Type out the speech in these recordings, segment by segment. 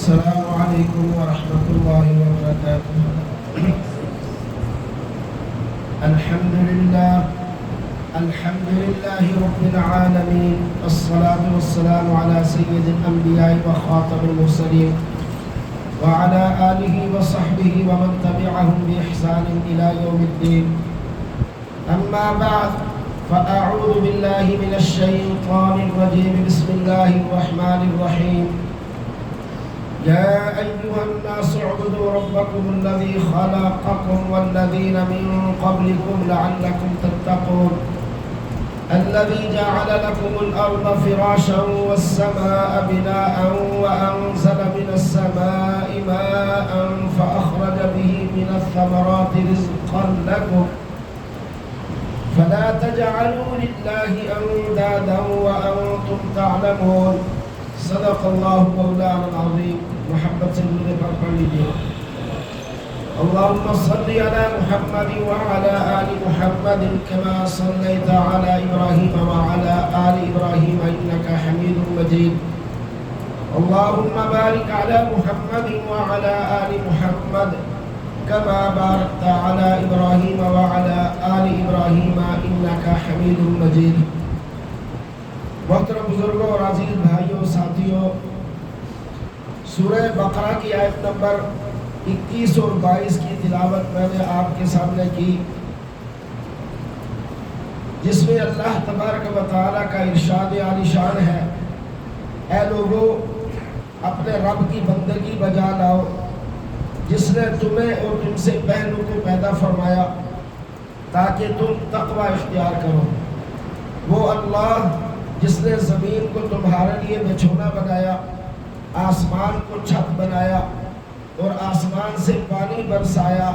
السلام علیکم ورحمۃ اللہ وبرکاتہ۔ الحمد للہ رب العالمین، الصلاة والسلام علی سید الانبیاء وخاتم المرسلین وعلى آلہ وصحبہ ومن تبعہم بإحسان إلی یوم الدین۔ اما بعد فأعوذ باللہ من الشیطان الرجیم، بسم اللہ الرحمن الرحیم۔ يا أيها الناس اعبدوا ربكم الذي خلقكم والذين من قبلكم لعلكم تتقون الذي جعل لكم الأرض فراشا والسماء بناء وأنزل من السماء ماء فأخرج به من الثمرات رزقا لكم فلا تجعلوا لله أندادا وأنتم تعلمون۔ صدق اللہ مولانا العظیم۔ محبت سے درود پاک پڑھ لیجیے۔ اللهم صل على محمد وعلى آل محمد كما صليت على إبراهيم وعلى آل إبراهيم إنك حميد مجيد۔ اللهم بارك على محمد وعلى آل محمد كما باركت على إبراهيم وعلى آل إبراهيم إنك حميد مجيد۔ محترم بزرگوں اور عزیز بھائیوں ساتھیوں، سورہ بقرہ کی آیت نمبر 21 اور 22 کی تلاوت میں نے آپ کے سامنے کی، جس میں اللہ تبارک و تعالیٰ کا ارشاد عالی شان ہے، اے لوگو اپنے رب کی بندگی بجا لاؤ جس نے تمہیں اور تم سے پہلو کو پیدا فرمایا تاکہ تم تقوی اختیار کرو۔ وہ اللہ جس نے زمین کو تمہارے لیے بچھونا بنایا، آسمان کو چھت بنایا اور آسمان سے پانی برسایا،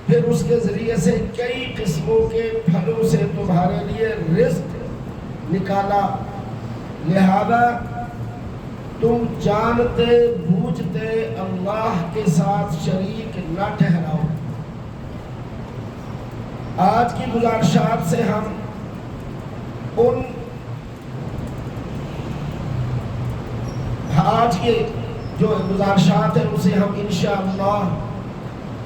پھر اس کے ذریعے سے کئی قسموں کے پھلوں سے تمہارے لیے رزق نکالا، لہذا تم جانتے بوجھتے اللہ کے ساتھ شریک نہ ٹھہراؤ۔ آج کی گزارشات سے ہم ان آج کے جو گزارشات ہیں ان سے ہم انشاءاللہ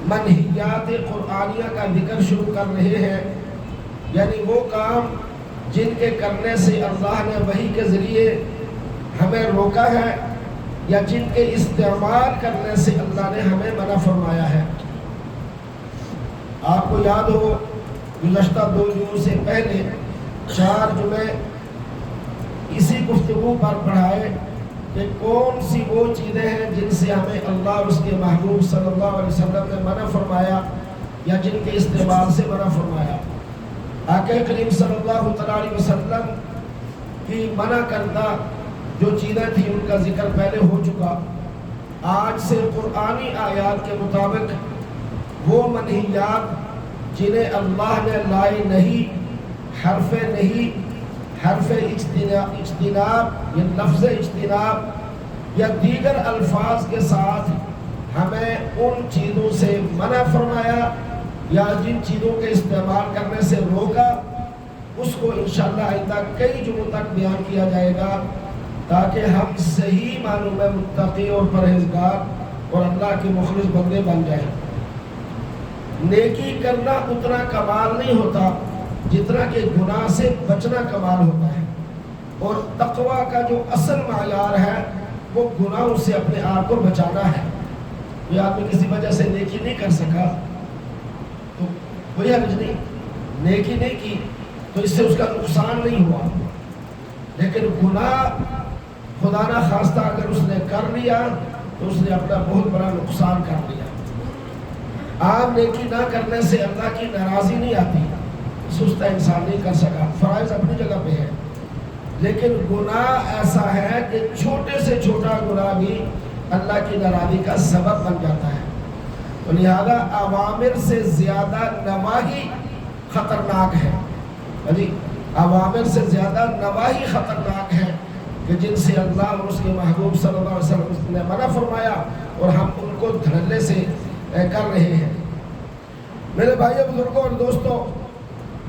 منہیات قرآنیہ کا ذکر شروع کر رہے ہیں، یعنی وہ کام جن کے کرنے سے اللہ نے وحی کے ذریعے ہمیں روکا ہے یا جن کے استعمال کرنے سے اللہ نے ہمیں منع فرمایا ہے۔ آپ کو یاد ہو گزشتہ 2 جمعوں سے پہلے 4 جمعے اسی گفتگو پر پڑھائے کہ کون سی وہ چیزیں ہیں جن سے ہمیں اللہ اور اس کے محبوب صلی اللہ علیہ وسلم نے منع فرمایا یا جن کے استعمال سے منع فرمایا۔ آقا کریم صلی اللہ علیہ وسلم کی منع کردہ جو چیزیں تھیں ان کا ذکر پہلے ہو چکا۔ آج سے قرآنی آیات کے مطابق وہ منہیات جنہیں اللہ نے لائے نہیں، حرف نہیں، حرف اجتناب یا لفظ اجتناب یا دیگر الفاظ کے ساتھ ہمیں ان چیزوں سے منع فرمایا یا جن چیزوں کے استعمال کرنے سے روکا، اس کو انشاءاللہ آئندہ کئی جمعوں تک بیان کیا جائے گا تاکہ ہم صحیح معنوں میں متقی اور پرہیزگار اور اللہ کے مخلص بندے بن جائیں۔ نیکی کرنا اتنا کمال نہیں ہوتا جتنا کہ گناہ سے بچنا کمال ہوتا ہے، اور تقوی کا جو اصل معیار ہے وہ گناہوں سے اپنے آپ کو بچانا ہے۔ یہ آدمی کسی وجہ سے نیکی نہیں کر سکا تو کوئی حرج نہیں، نیکی نہیں کی تو اس سے اس کا نقصان نہیں ہوا، لیکن گناہ خدا نہ خواستہ اگر اس نے کر لیا تو اس نے اپنا بہت بڑا نقصان کر لیا۔ عام نیکی نہ کرنے سے اللہ کی ناراضی نہیں آتی، سستا انسان نہیں کر سکا، فرائض اپنی جگہ پہ ہے، لیکن گناہ ایسا ہے کہ چھوٹے سے چھوٹا گناہ بھی اللہ کی ناراضی کا سبب بن جاتا ہے۔ تو لہذا اوامر سے زیادہ نواہی خطرناک ہے، یعنی اوامر سے زیادہ نواہی خطرناک ہے کہ جن سے اللہ اور اس کے محبوب صلی اللہ علیہ وسلم نے منع فرمایا اور ہم ان کو دھڑلے سے کر رہے ہیں۔ میرے بھائیوں بزرگوں اور دوستوں،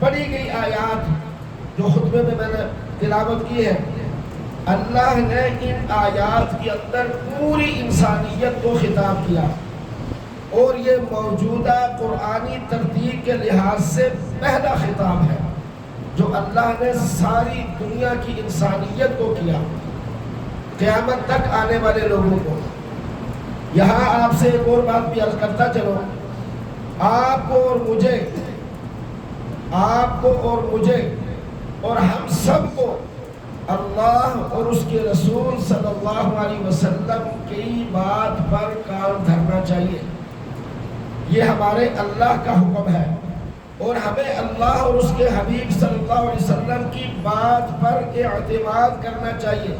پڑھی گئی آیات جو خطبے میں نے تلاوت کی ہے، اللہ نے ان آیات کے اندر پوری انسانیت کو خطاب کیا، اور یہ موجودہ قرآنی ترتیب کے لحاظ سے پہلا خطاب ہے جو اللہ نے ساری دنیا کی انسانیت کو کیا، قیامت تک آنے والے لوگوں کو۔ یہاں آپ سے ایک اور بات بھی عرض کرتا چلو، آپ کو اور مجھے اور ہم سب کو اللہ اور اس کے رسول صلی اللہ علیہ وسلم کی بات پر کام دھرنا چاہیے۔ یہ ہمارے اللہ کا حکم ہے، اور ہمیں اللہ اور اس کے حبیب صلی اللہ علیہ وسلم کی بات پر اعتماد کرنا چاہیے،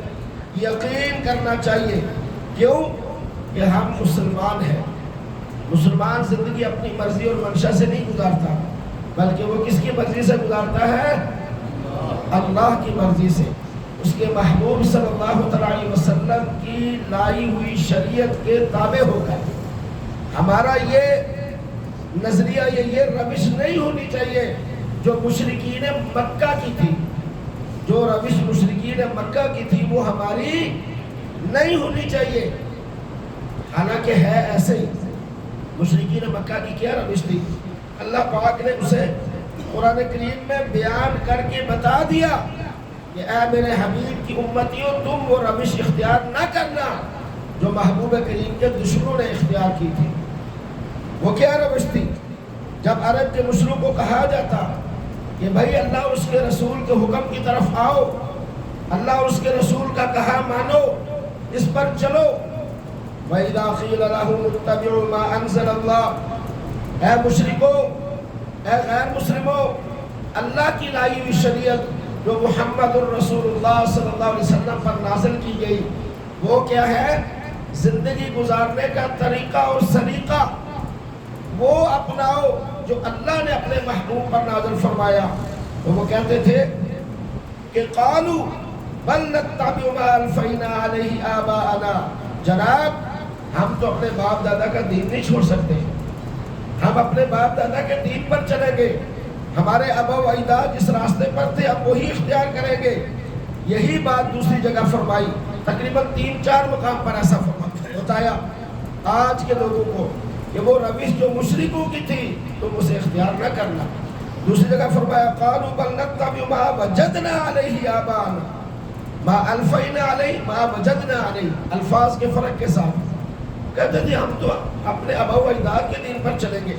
یقین کرنا چاہیے۔ کیوں؟ کہ ہم مسلمان ہیں۔ مسلمان زندگی اپنی مرضی اور منشا سے نہیں گزارتا، بلکہ وہ کس کی مرضی سے گزارتا ہے؟ اللہ کی مرضی سے، اس کے محبوب صلی اللہ علیہ وسلم کی لائی ہوئی شریعت کے تابع ہو کر۔ ہمارا یہ نظریہ یہ روش نہیں ہونی چاہیے جو مشرکین مکہ کی تھی، جو روش مشرکین مکہ کی تھی وہ ہماری نہیں ہونی چاہیے۔ حالانکہ ہے ایسے ہی، مشرکین مکہ کی کیا روش تھی؟ اللہ پاک نے اسے قرآن کریم میں بیان کر کے بتا دیا کہ اے میرے حبیب کی امتیوں، تم وہ روش اختیار نہ کرنا جو محبوب کریم کے دشمنوں نے اختیار کی تھی۔ وہ کیا روش تھی؟ جب عرب کے مشرکوں کو کہا جاتا کہ بھائی اللہ اور اس کے رسول کے حکم کی طرف آؤ، اللہ اور اس کے رسول کا کہا مانو، اس پر چلو۔ وَإِذَا قِيلَ لَهُمُ اتَّبِعُوا مَا أَنزَلَ اللَّهُ، اے مشرکو، اے غیر مسلمو، اللہ کی لائی ہوئی شریعت جو محمد الرسول اللہ صلی اللہ علیہ وسلم پر نازل کی گئی وہ کیا ہے؟ زندگی گزارنے کا طریقہ اور سلیقہ وہ اپناؤ جو اللہ نے اپنے محبوب پر نازل فرمایا۔ تو وہ کہتے تھے کہ قالوا بل نتبع ما الفینا علیہ آباءنا، جناب ہم تو اپنے باپ دادا کا دین نہیں چھوڑ سکتے، ہم اپنے باپ دادا کے دین پر چلیں گے، ہمارے آبا و اجداد جس راستے پر تھے اب وہی اختیار کریں گے۔ یہی بات دوسری جگہ فرمائی، تقریباً 3-4 مقام پر ایسا بتایا آج کے لوگوں کو کہ وہ روش جو مشرکوں کی تھی تم اسے اختیار نہ کرنا۔ دوسری جگہ فرمایا قالوا بل نتبع ما وجدنا علیہ آباءنا، ما الفینا علیہ ما وجدنا علیہ، الفاظ کے فرق کے ساتھ کہتے تھے ہم تو اپنے آبا و اجداد کے دین پر چلیں گے،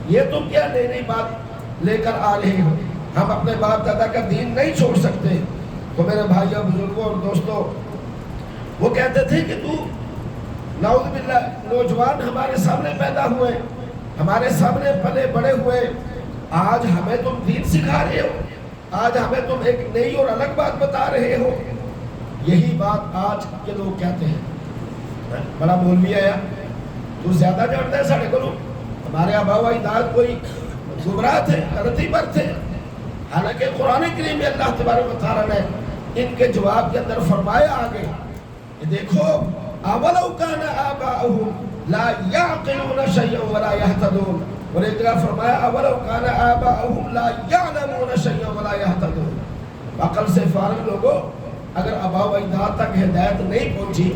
یہ تم کیا نئی نئی بات لے کر آ رہے ہو، ہم اپنے باپ دادا کا دین نہیں چھوڑ سکتے۔ تو میرے بھائیوں بزرگوں اور دوستوں، وہ کہتے تھے کہ تو نعوذ باللہ نوجوان ہمارے سامنے پیدا ہوئے، ہمارے سامنے پلے بڑے ہوئے، آج ہمیں تم دین سکھا رہے ہو، آج ہمیں تم ایک نئی اور الگ بات بتا رہے ہو۔ یہی بات آج کے لوگ کہتے ہیں، بڑا مولوی آیا تو زیادہ جانتا ہے ساڑھے کو، ہمارے آبا و اجداد کوئی گمراہ تھے، غلطی پر تھے۔ حالانکہ قرآن کریم میں اللہ تبارک و تعالیٰ نے ان کے جواب کے اندر فرمایا آگے کہ دیکھو اولو کان آباؤہم لا یعقلون شیئا ولا یہتدون، اور ایک جگہ فرمایا اولو کان آباؤہم لا یعلمون شیئا ولا یہتدون۔ عقل سے فارغ لوگوں، اگر آبا و اجداد تک ہدایت نہیں پہنچی،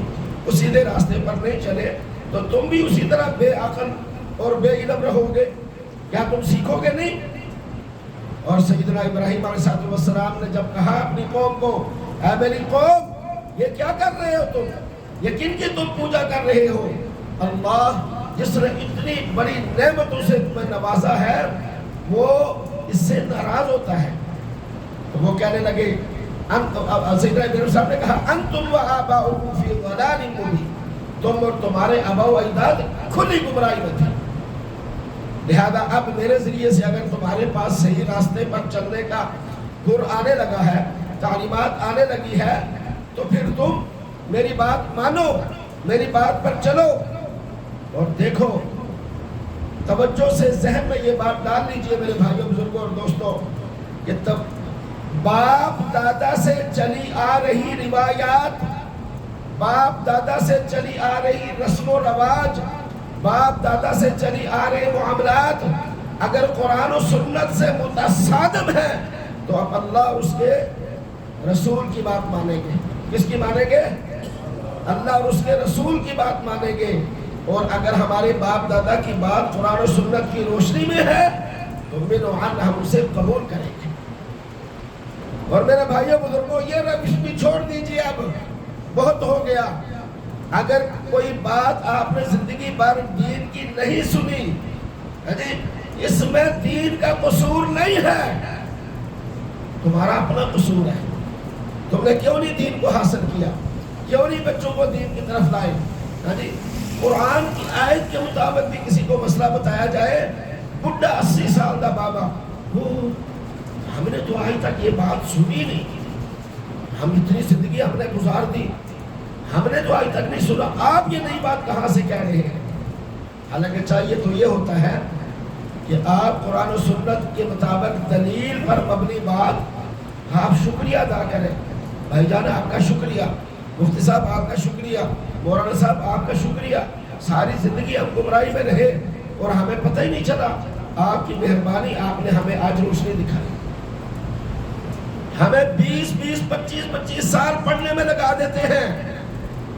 اس سیدھے راستے پر نہیں چلے، تو تم بھی اسی طرح بے عقل اور بے علم رہو گے، کیا تم سیکھو گے نہیں؟ اور سیدنا ابراہیم علیہ السلام نے جب کہا اپنی قوم کو، اے میری قوم یہ کیا کر رہے ہو تم، یقین کہ تم پوجا کر رہے ہو اللہ جس نے اتنی بڑی نعمتوں سے تمہیں نوازا ہے، وہ اس سے ناراض ہوتا ہے۔ تو وہ کہنے لگے، سیدنا ابراہیم صاحب نے کہا انتم و آباؤکم فی ضلال مبین، تم اور تمہارے آبا و اجداد کھلی گمراہی میں تھے، لہذا اب میرے ذریعے سے اگر تمہارے پاس صحیح راستے پر چلنے کا گر آنے لگا ہے، تعلیمات آنے لگی ہے، تو پھر تم میری بات مانو، میری بات پر چلو۔ اور دیکھو توجہ سے ذہن میں یہ بات ڈال لیجئے میرے بھائیوں بزرگوں اور دوستوں کہ تب باپ دادا سے چلی آ رہی روایات، باپ دادا سے چلی آ رہی رسم و رواج، باپ دادا سے چلی آ رہے معاملات اگر قرآن و سنت سے متصادم ہے تو اب اللہ اس کے رسول کی بات مانیں گے، کس کی مانیں گے؟ اللہ اور اس کے رسول کی بات مانیں گے. اور اگر ہمارے باپ دادا کی بات قرآن و سنت کی روشنی میں ہے تو منعن ہم اسے قبول کریں گے. اور میرے بھائیوں بزرگوں یہ روش بھی چھوڑ دیجیے، اب بہت ہو گیا. اگر کوئی بات آپ نے زندگی بھر دین کی نہیں سنی، اس میں دین کا قصور نہیں ہے، تمہارا اپنا قصور ہے. تم نے کیوں نہیں دین کو حاصل کیا؟ کیوں نہیں بچوں کو دین کی طرف لائے؟ قرآن کی آیت کے مطابق بھی کسی کو مسئلہ بتایا جائے، بڈھا 80 سال کا بابا، ہم نے تو آج تک یہ بات سنی نہیں، ہم اتنی زندگی ہم نے گزار دی، ہم نے تو آج تک نہیں سنا، آپ یہ نئی بات کہاں سے کہہ رہے ہیں؟ حالانکہ چاہیے تو یہ ہوتا ہے کہ آپ قرآن و سنت کے مطابق دلیل پر مبنی بات آپ شکریہ ادا کریں. بھائی جان آپ کا شکریہ، مفتی صاحب آپ کا شکریہ، مولانا صاحب آپ کا شکریہ. ساری زندگی ہم گمراہی میں رہے اور ہمیں پتہ ہی نہیں چلا. آپ کی مہربانی، آپ نے ہمیں آج روشنی دکھائی. ہمیں 25 سال پڑھنے میں لگا دیتے ہیں،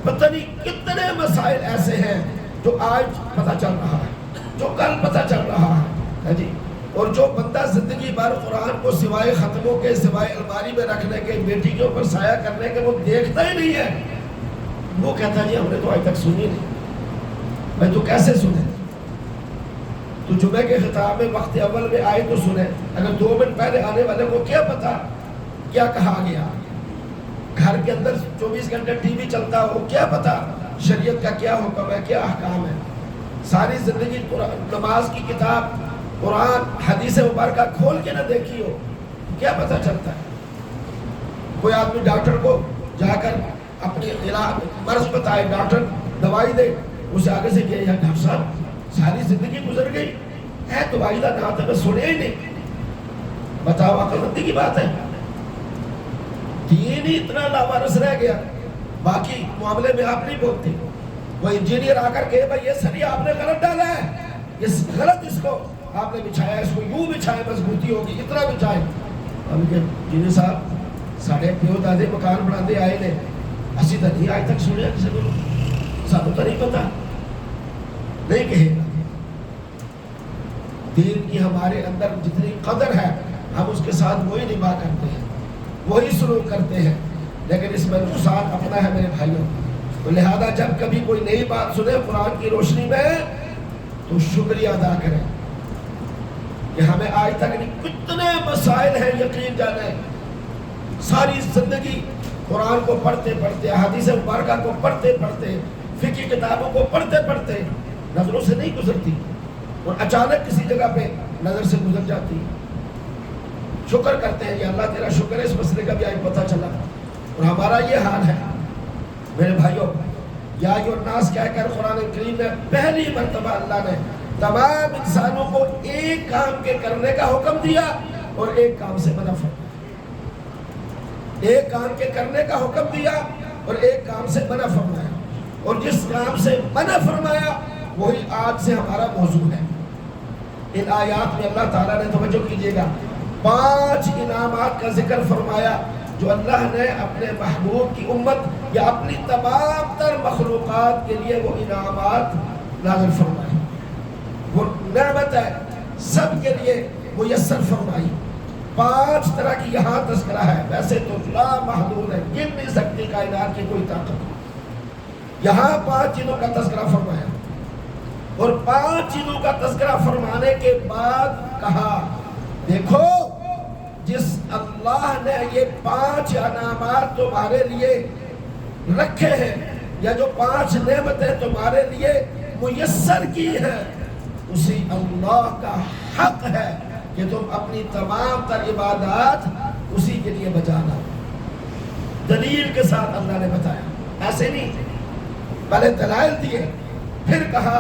پتہ نہیں کتنے مسائل ایسے ہیں جو آج پتہ چل رہا ہے، جو کل پتہ چل رہا ہے. اور جو بندہ زندگی بھر قرآن کو سوائے ختموں کے، سوائے الماری میں رکھنے کے، بیٹی کے اوپر سایہ کرنے کے وہ دیکھتا ہی نہیں ہے، وہ کہتا ہے ہم نے تو آج تک سنی نہیں. میں تو کیسے سنے؟ تو جمعے کے خطاب میں وقت اول میں آئے تو سنے، اگر 2 منٹ پہلے آنے والے کو کیا پتا کیا کہا گیا؟ گھر کے اندر 24 گھنٹے ٹی وی چلتا ہو، کیا پتا شریعت کا کیا حکم ہے، کیا احکام ہے؟ ساری زندگی نماز کی کتاب قرآن حدیث مبارکہ کھول کے نہ دیکھی ہو، کیا پتہ چلتا ہے؟ کوئی آدمی ڈاکٹر کو جا کر اپنی علاج مرض بتائے، ڈاکٹر دوائی دے، اسے آگے سے کہے یا ڈاکٹر صاحب ساری زندگی گزر گئی ہے دوائی کا نام تو سنے ہی نہیں. بتاؤ عقل مندی کی بات ہے؟ دین ہی اتنا لاوارث رہ گیا، باقی معاملے میں آپ نہیں بولتے. وہ انجینئر آ کر کے بھائی یہ سری آپ نے غلط ڈالا ہے، یہ غلط اس کو آپ نے بچھایا، اس کو یوں بچھائے مضبوطی ہوگی، اتنا بچھائے. ہم کہ انجینئر صاحب ساڑھے پیو دادے مکان بناتے آئے نے، اسی تو نہیں آج تک سنیا کسی کو، سانو تو نہیں پتا، نہیں کہے گا. دین کی ہمارے اندر جتنی قدر ہے ہم اس کے ساتھ وہی نبھا کرتے ہیں، وہی سلوک کرتے ہیں، لیکن اس میں نقصان اپنا ہے میرے بھائیوں. تو لہذا جب کبھی کوئی نئی بات سنے قرآن کی روشنی میں تو شکریہ ادا کریں کہ ہمیں آج تک کتنے مسائل ہیں یقین جانے. ساری زندگی قرآن کو پڑھتے پڑھتے، حدیث مبارکہ کو پڑھتے پڑھتے، فقہ کتابوں کو پڑھتے پڑھتے نظروں سے نہیں گزرتی، اور اچانک کسی جگہ پہ نظر سے گزر جاتی. شکر کرتے ہیں کہ اللہ تیرا شکر ہے اس مسئلے کا بھی آج پتہ چلا. اور ہمارا یہ حال ہے میرے بھائیوں، یا ایھا الناس کہہ کر قرآن کریم میں پہلی مرتبہ اللہ نے تمام انسانوں کو ایک کام کے کرنے کا حکم دیا اور ایک کام سے منع فرمایا. ایک کام کے کرنے کا حکم دیا اور ایک کام سے منع فرمایا، اور جس کام سے منع فرمایا وہی آج سے ہمارا موضوع ہے. ان آیات میں اللہ تعالیٰ نے توجہ کیجیے گا 5 انعامات کا ذکر فرمایا جو اللہ نے اپنے محبوب کی امت یا اپنی تمام تر مخلوقات کے لیے وہ انعامات نازل فرمائے. وہ نعمت ہے سب کے لیے میسر فرمائی. 5 طرح کی یہاں تذکرہ ہے، ویسے تو لا محدود ہے، گن نہیں سکتی کائنات کی کوئی طاقت. یہاں 5 چیزوں کا تذکرہ فرمایا، اور 5 چیزوں کا تذکرہ فرمانے کے بعد کہا دیکھو جس اللہ نے یہ 5 انعامات تمہارے لیے رکھے ہیں، یا جو 5 نعمتیں تمہارے لیے میسر کی ہیں، اسی اللہ کا حق ہے کہ تم اپنی تمام تر عبادات اسی کے لیے بجانا. دلیل کے ساتھ اللہ نے بتایا، ایسے نہیں، پہلے دلائل دیے، پھر کہا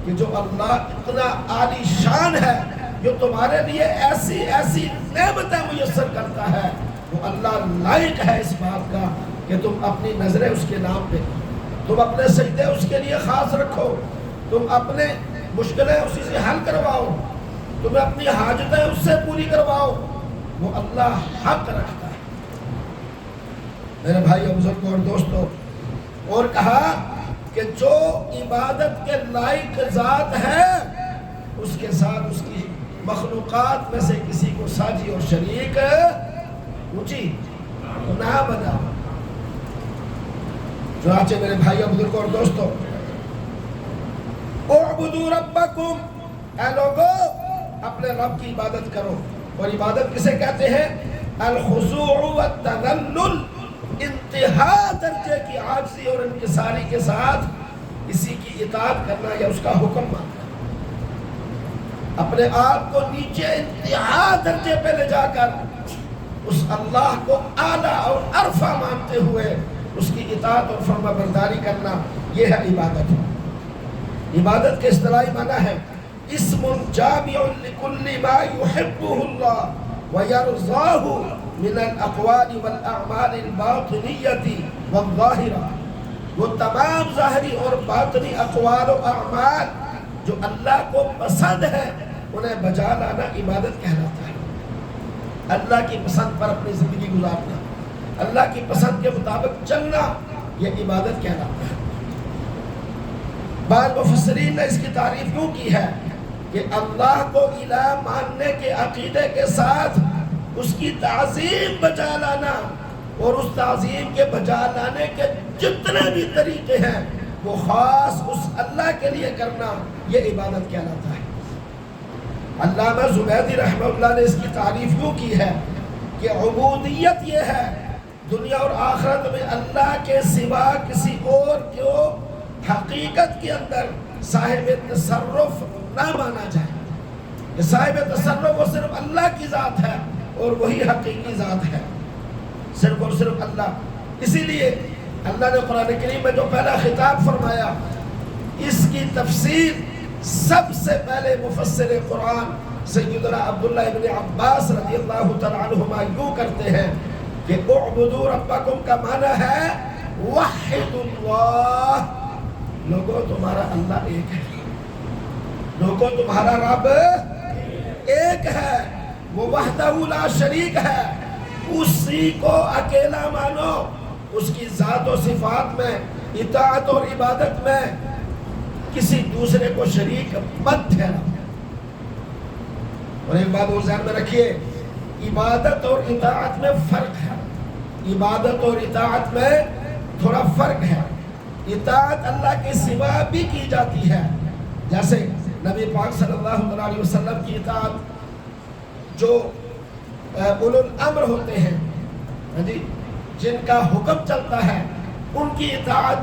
کہ جو اللہ اتنا عالی شان ہے، جو تمہارے لیے ایسی ایسی نعمتیں میسر کرتا ہے، وہ اللہ لائق ہے اس بات کا کہ تم اپنی نظریں اس کے نام پہ، تم اپنے سجدے اس کے لیے خاص رکھو، تم اپنے مشکلیں اسی سے حل کرواؤ، تم اپنی حاجتیں اس سے پوری کرواؤ. وہ اللہ حق رکھتا ہے. میرے بھائی بزرگوں اور دوستوں، اور کہا کہ جو عبادت کے لائق ذات ہے اس کے ساتھ اس کی مخلوقات میں سے کسی کو ساجی اور شریک اونچی نہ بنا۔ چنانچہ میرے بھائی بزرگوں اور دوستوں، اعبدوا ربکم، اے لوگو اپنے رب کی عبادت کرو۔ اور عبادت کسے کہتے ہیں؟ الخضوع والتذلل، انتہا درجے کی عاجزی اور انکساری کے ساتھ کسی کی اطاعت کرنا یا اس کا حکم ماننا، اپنے آپ کو نیچے انتہا درجے پہ لے جا کر اس اللہ کو اعلیٰ اور عرفہ مانتے ہوئے اس کی اطاعت اور فرما برداری کرنا، یہ ہے عبادت۔ عبادت کے اصطلاحی معنی ہے اسم جامع لکل ما یحبہ اللہ ویرضاہ من الاقوال والاعمال الباطنیۃ والظاہرہ، وہ تمام ظاہری اور باطنی اقوال و اعمال جو اللہ کو پسند ہے انہیں بجا لانا عبادت کہلاتا ہے۔ اللہ کی پسند پر اپنی زندگی گزارنا، اللہ کی پسند کے مطابق چلنا، یہ عبادت کہلاتا ہے۔ بعض مفسرین نے اس کی تعریف یوں کی ہے کہ اللہ کو الہ ماننے کے عقیدے کے ساتھ اس کی تعظیم بجا لانا اور اس تعظیم کے بجا لانے کے جتنے بھی طریقے ہیں وہ خاص اس اللہ کے لیے کرنا، یہ عبادت کہلاتا ہے۔ علامہ زبیدی رحمہ اللہ نے اس کی تعریف یوں کی ہے کہ عبودیت یہ ہے دنیا اور آخرت میں اللہ کے سوا کسی اور کو حقیقت کے اندر صاحب تصرف نہ مانا جائے، کہ صاحب تصرف وہ صرف اللہ کی ذات ہے اور وہی حقیقی ذات ہے، صرف اور صرف اللہ۔ اسی لیے اللہ نے قرآن کریم میں جو پہلا خطاب فرمایا اس کی تفسیر سب سے پہلے مفسر قرآن سیدنا عبداللہ ابن عباس رضی اللہ تعالیٰ عنہما یوں کرتے ہیں کہ اعبدوا ربکم کا معنی ہے وحد اللہ، لوگوں تمہارا اللہ ایک ہے، لوگوں تمہارا رب ایک ہے، وہ وحدہ لا شریک ہے، اسی کو اکیلا مانو، اس کی ذات و صفات میں اطاعت اور عبادت میں کسی دوسرے کو شریک مت ٹھہراؤ۔ اور ایک بات اور ذہن میں رکھیے، عبادت اور اطاعت میں فرق ہے، عبادت اور اطاعت میں تھوڑا فرق ہے۔ اطاعت اللہ کے سوا بھی کی جاتی ہے، جیسے نبی پاک صلی اللہ علیہ وسلم کی اطاعت جو اولو الامر ہوتے ہیں، جن کا حکم چلتا ہے، ان کی اطاعت،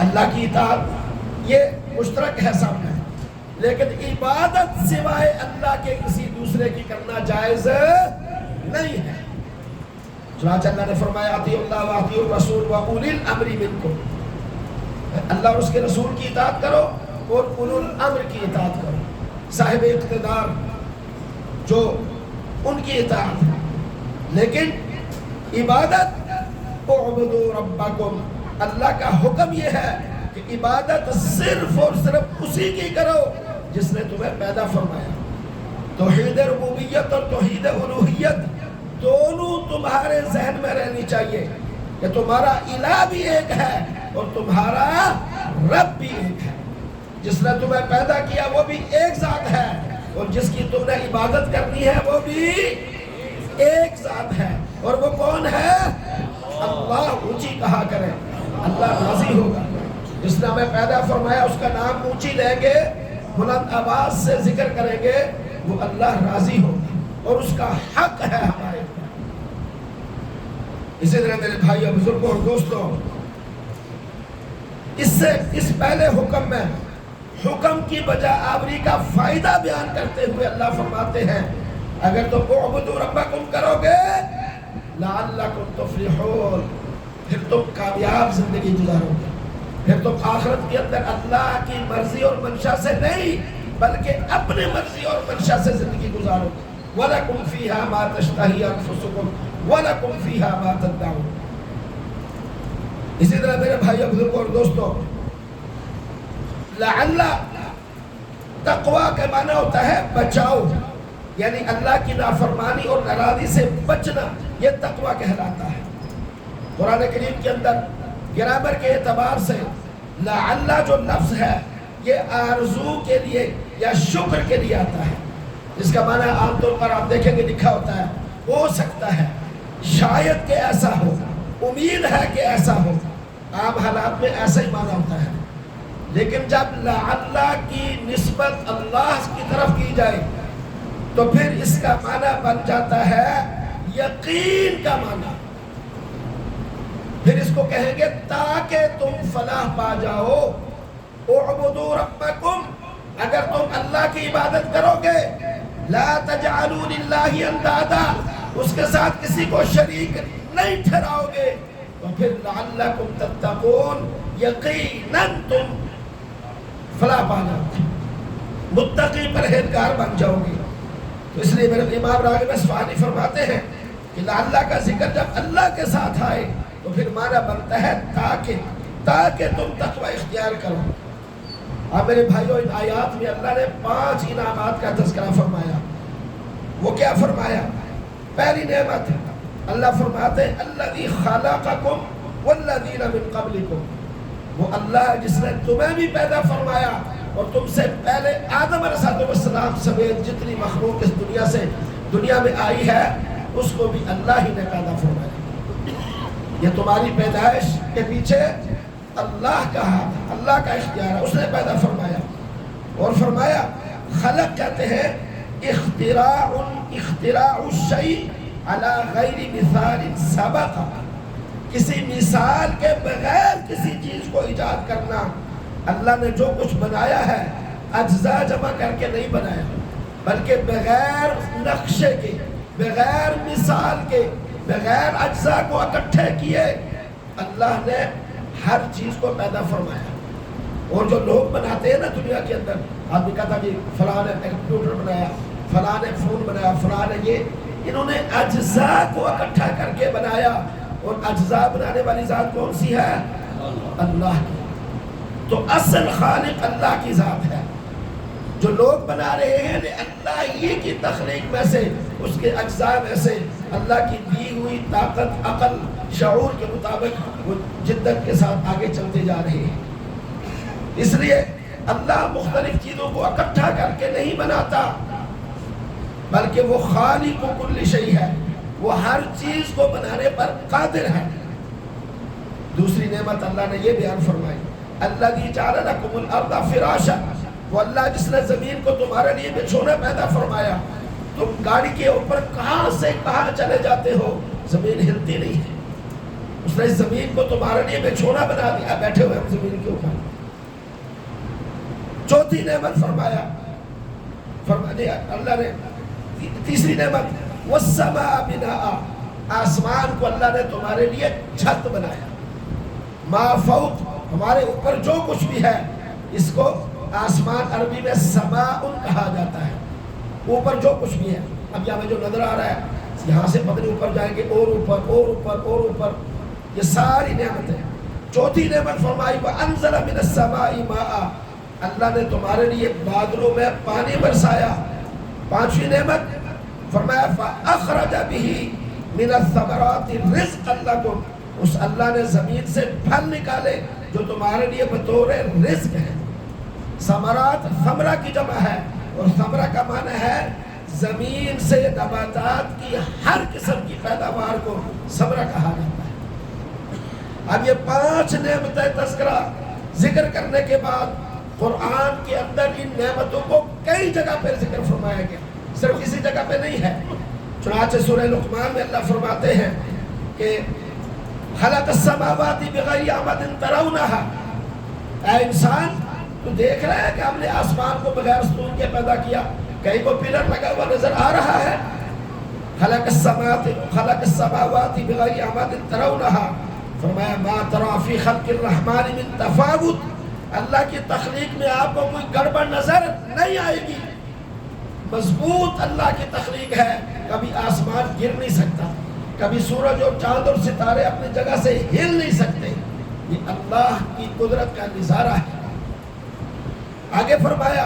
اللہ کی اطاعت یہ مشترک ہے سب میں، لیکن عبادت سوائے اللہ کے کسی دوسرے کی کرنا جائز نہیں ہے۔ چنانچہ اللہ نے فرمایا اطیعوا اللہ واطیعوا الرسول واولی الامر منکم، اللہ اور اس کے رسول کی اطاعت کرو اور اولو الامر کی اطاعت کرو، صاحب اقتدار جو ان کی اطاعت ہے۔ لیکن عبادت اعبدوا ربکم، اللہ کا حکم یہ ہے کہ عبادت صرف اور صرف اسی کی کرو جس نے تمہیں پیدا فرمایا۔ توحید ربوبیت اور توحید الوہیت دونوں تمہارے ذہن میں رہنی چاہیے کہ تمہارا الہ بھی ایک ہے اور تمہارا رب بھی ایک ہے، جس نے تمہیں پیدا کیا وہ بھی ایک ذات ہے اور جس کی تم نے عبادت کرنی ہے وہ بھی ایک ذات ہے، اور وہ کون ہے؟ اللہ۔ اونچی کہا کریں، اللہ راضی ہوگا۔ جس نے ہمیں پیدا فرمایا اس کا نام اونچی لیں گے، بلند آواز سے ذکر کریں گے، وہ اللہ راضی ہوگا اور اس کا حق ہے ہمارے اوپر۔ اسی طرح میرے بھائی اور بزرگوں اور دوستوں، اس پہلے حکم میں حکم کی بجا آوری کا فائدہ بیان کرتے ہوئے اللہ فرماتے ہیں اگر تم اعبدوا ربکم کرو گے لعلکم تفلحون، پھر تم کامیاب زندگی گزارو گے، پھر تم آخرت کے اندر اللہ کی مرضی اور منشا سے نہیں بلکہ اپنے مرضی اور منشا سے زندگی گزارو گے۔ وَلَكُمْ فِيهَا مَا تَشْتَهِي أَنفُسُكُمْ وَلَكُمْ فِيهَا مَا تَدَّعُونَ۔ اسی طرح میرے بھائی بزرگوں اور دوستوں، لعل تقوی کا معنی ہوتا ہے بچاؤ، یعنی اللہ کی نافرمانی اور ناراضی سے بچنا، یہ تقوی کہلاتا ہے۔ قرآن کریم کے اندر گرامر کے اعتبار سے لعل جو لفظ ہے یہ آرزو کے لیے یا شکر کے لیے آتا ہے، جس کا معنی عام طور پر آپ دیکھیں گے لکھا ہوتا ہے ہو سکتا ہے، شاید کہ ایسا ہو، امید ہے کہ ایسا ہو، عام حالات میں ایسا ہی معنی ہوتا ہے۔ لیکن جب لعل کی نسبت اللہ کی طرف کی جائے تو پھر اس کا معنی بن جاتا ہے یقین کا معنی۔ پھر اس کو کہیں گے تاکہ تم فلاح پا جاؤ، اعبدوا ربکم، اگر تم اللہ کی عبادت کرو گے، لا تجعلوا للہ اندادا، اس کے ساتھ کسی کو شریک نہیں ٹھہراؤ گے، تو پھر لعلکم تتقون، یقیناً تم فلاح پا جاؤ، متقی پرہیزگار بن جاؤ گے۔ تو اس لیے میرے امام راغب اصفہانی فرماتے ہیں کہ لعل کا ذکر جب اللہ کے ساتھ آئے تو پھر معنی بنتا ہے تاکہ تم تقوی اختیار کرو۔ اب میرے بھائیوں، ان آیات میں اللہ نے 5 انعامات کا تذکرہ فرمایا۔ وہ کیا فرمایا؟ پہلی نعمت اللہ فرماتے ہیں الذی خلقکم والذین من قبلکم، وہ اللہ جس نے تمہیں بھی پیدا فرمایا اور تم سے پہلے آدم علیہ السلام سمیت جتنی مخلوق اس دنیا میں آئی ہے اس کو بھی اللہ ہی نے پیدا فرمایا۔ یہ تمہاری پیدائش کے پیچھے اللہ کا ہاتھ ہے، اللہ کا اختیار ہے، اس نے پیدا فرمایا۔ اور فرمایا خلق کہتے ہیں اختراع الشیء علی غیر مثال سبق، کسی مثال کے بغیر کسی چیز کو ایجاد کرنا۔ اللہ نے جو کچھ بنایا ہے اجزاء جمع کر کے نہیں بنایا، بلکہ بغیر نقشے کے، بغیر مثال کے، بغیر اجزاء کو اکٹھے کیے اللہ نے ہر چیز کو پیدا فرمایا۔ اور جو لوگ بناتے ہیں نا دنیا کے اندر، آدمی کہتا کہ فلاں نے کمپیوٹر بنایا، فلاں نے فون بنایا، فلاں نے یہ، انہوں نے اجزاء کو اکٹھا کر کے بنایا، اور اجزاء بنانے والی ذات کون سی ہے؟ اللہ کی۔ تو اصل خالق اللہ کی ذات ہے۔ جو لوگ بنا رہے ہیں اللہ ہی کی تخلیق میں سے، اس کے اجزاء میں سے اللہ کی دی ہوئی طاقت، عقل، شعور کے مطابق وہ جدت کے ساتھ آگے چلتے جا رہے ہیں۔ اس لیے اللہ مختلف چیزوں کو اکٹھا کر کے نہیں بناتا، بلکہ وہ خالق کل شیء ہے، وہ ہر چیز کو بنانے پر قادر ہے۔ دوسری نعمت اللہ نے یہ بیان فرمائی الذی جعل لکم الارض فراشا، وہ اللہ جس نے زمین کو تمہارے لیے بچھونا پیدا فرمایا۔ تم گاڑی کے اوپر کہاں سے کہاں چلے جاتے ہو، زمین ہلتی نہیں ہے، اس نے زمین کو تمہارے لیے بچھونا بنا دیا، بیٹھے ہوئے ہم زمین کے اوپر۔ چوتھی نعمت فرمایا اللہ نے، تیسری نعمت والسماء بناء، آسمان کو اللہ نے تمہارے لیے چھت بنایا۔ ما فوق، ہمارے اوپر جو کچھ بھی ہے اس کو آسمان عربی میں سماء کہا جاتا ہے، اوپر جو کچھ بھی ہے۔ اب یہاں میں جو نظر آ رہا ہے، یہاں سے پتہ نہیں اوپر جائیں گے، اور اوپر اور اوپر اور اوپر، یہ ساری نعمتیں۔ چوتھی نعمت فرمائی وَأَنزَلَ مِنَ السَّمَاءِ مَاءً، اللہ نے تمہارے لیے بادلوں میں پانی برسایا۔ پانچویں نعمت فرمایا فَأَخْرَجَ بِهِ مِنَ الثَّمَرَاتِ رِزْقًا لَكُمْ، اس اللہ نے زمین سے پھل نکالے جو تمہارے لیے بطور رزق ہے۔ ثمرات ثمرہ کی جمع ہے، اور ثمرہ کا معنی ہے زمین سے نباتات کی ہر قسم کی پیداوار کو ثمرہ کہا جاتا ہے۔ اب یہ 5 نعمتیں تذکرہ ذکر کرنے کے بعد قرآن کے اندر ان نعمتوں کو کئی جگہ پر ذکر فرمایا گیا، صرف کسی جگہ پہ نہیں ہے۔ چنانچہ سورہ لقمان میں اللہ فرماتے ہیں کہ خلق السماوات بغیر عمد ترونها، اے انسان تو دیکھ رہا ہے کہ ہم نے آسمان کو بغیر ستون کے پیدا کیا، کہیں کو پلر لگا ہوا نظر آ رہا ہے؟ خلق السماوات بغیر عمد ترونها، فرمایا ما ترى فی خلق الرحمن من تفاوت، اللہ کی تخلیق میں آپ کو کوئی گڑبڑ نظر نہیں آئے گی، مضبوط اللہ کی تخلیق ہے، کبھی آسمان گر نہیں سکتا، کبھی سورج اور چاند اور ستارے اپنی جگہ سے ہل نہیں سکتے، یہ اللہ کی قدرت کا نظارہ ہے۔ آگے فرمایا